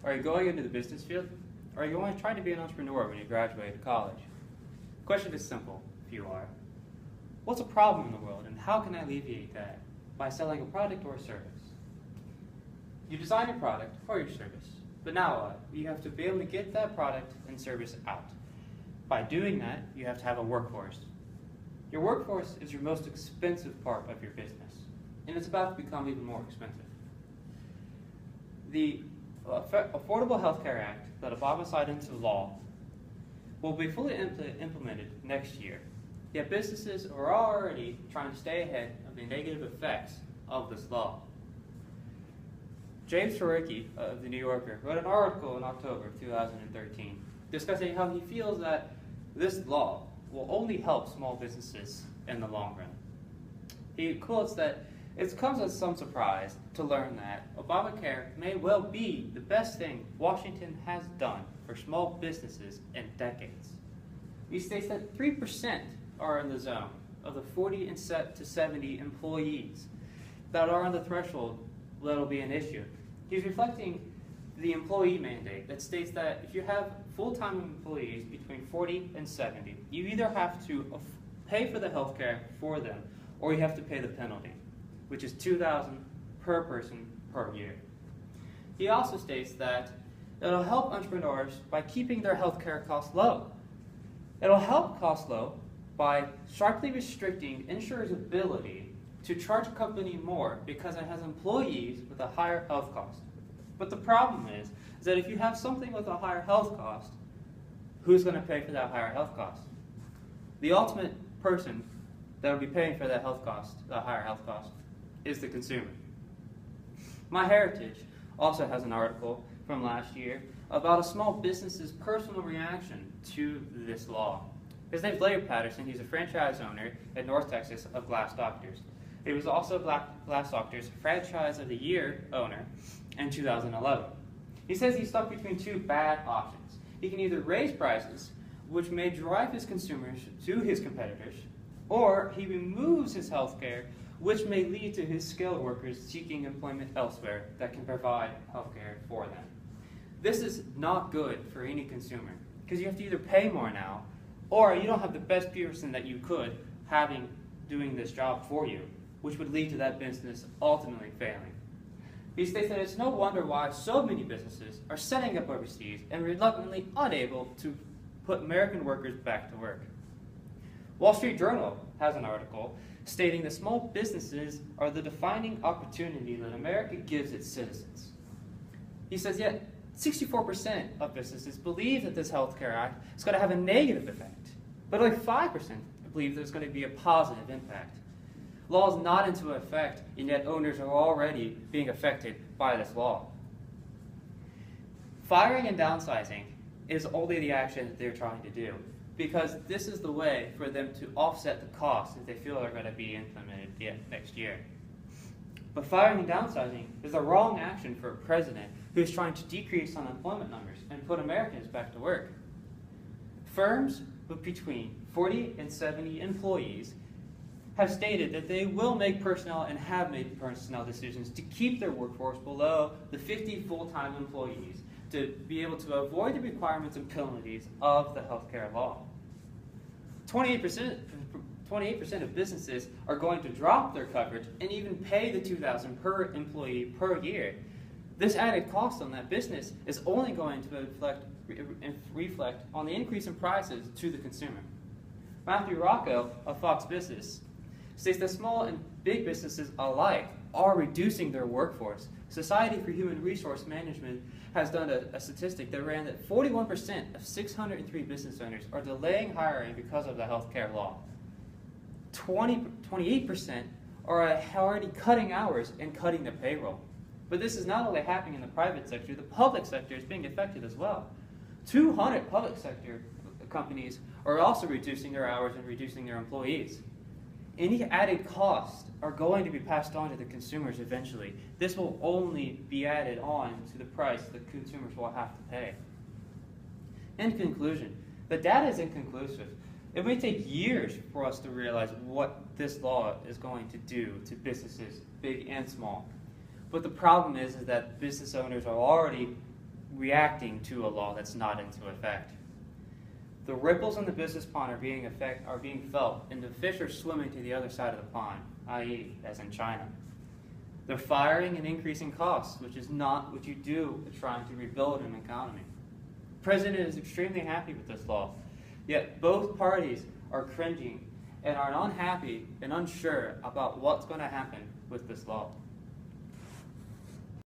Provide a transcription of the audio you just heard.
Are you going into the business field? Or are you going to try to be an entrepreneur when you graduate college? The question is simple, if you are. What's a problem in the world, and how can I alleviate that by selling a product or a service? You design your product or your service, but now what? You have to be able to get that product and service out. By doing that, you have to have a workforce. Your workforce is your most expensive part of your business, and it's about to become even more expensive. The Affordable Health Care Act that Obama signed into law will be fully implemented next year, yet businesses are already trying to stay ahead of the negative effects of this law. James Cherokee of The New Yorker wrote an article in October of 2013 discussing how he feels that this law will only help small businesses in the long run. He quotes that it comes as some surprise to learn that Obamacare may well be the best thing Washington has done for small businesses in decades. He states that 3% are in the zone of the 40 to 70 employees that are on the threshold that will be an issue. He's reflecting the employee mandate that states that if you have full-time employees between 40 and 70, you either have to pay for the health care for them or you have to pay the penalty, which is $2,000 per person per year. He also states that it'll help entrepreneurs by keeping their healthcare costs low. It'll help costs low by sharply restricting insurers' ability to charge a company more because it has employees with a higher health cost. But the problem is that if you have something with a higher health cost, who's going to pay for that higher health cost? The ultimate person that will be paying for that health cost, the higher health cost, is the consumer. MyHeritage also has an article from last year about a small business's personal reaction to this law. His name's Larry Patterson. He's a franchise owner in North Texas of Glass Doctors. He was also Glass Doctors Franchise of the Year owner in 2011. He says he's stuck between two bad options. He can either raise prices, which may drive his consumers to his competitors, or he removes his health care, which may lead to his skilled workers seeking employment elsewhere that can provide health care for them. This is not good for any consumer, because you have to either pay more now, or you don't have the best person that you could doing this job for you, which would lead to that business ultimately failing. He states that it's no wonder why so many businesses are setting up overseas and reluctantly unable to put American workers back to work. Wall Street Journal has an article stating that small businesses are the defining opportunity that America gives its citizens. He says yet 64% of businesses believe that this Health Care Act is going to have a negative effect, but only 5% believe there's going to be a positive impact. Law is not into effect, and yet owners are already being affected by this law. Firing and downsizing is only the action that they're trying to do, because this is the way for them to offset the costs that they feel are going to be implemented next year. But firing and downsizing is the wrong action for a president who is trying to decrease unemployment numbers and put Americans back to work. Firms with between 40 and 70 employees have stated that they will make personnel and have made personnel decisions to keep their workforce below the 50 full-time employees to be able to avoid the requirements and penalties of the healthcare law. 28% of businesses are going to drop their coverage and even pay the $2,000 per employee per year. This added cost on that business is only going to reflect on the increase in prices to the consumer. Matthew Rocco of Fox Business states that small and big businesses alike are reducing their workforce. Society for Human Resource Management has done a statistic that ran that 41% of 603 business owners are delaying hiring because of the health care law. 28% are already cutting hours and cutting the payroll. But this is not only happening in the private sector, the public sector is being affected as well. 200 public sector companies are also reducing their hours and reducing their employees. Any added costs are going to be passed on to the consumers eventually. This will only be added on to the price that consumers will have to pay. In conclusion, the data is inconclusive. It may take years for us to realize what this law is going to do to businesses, big and small. But the problem is that business owners are already reacting to a law that's not into effect. The ripples in the business pond are being felt, and the fish are swimming to the other side of the pond, i.e., as in China. They're firing and increasing costs, which is not what you do with trying to rebuild an economy. The president is extremely happy with this law, yet both parties are cringing and are unhappy and unsure about what's going to happen with this law.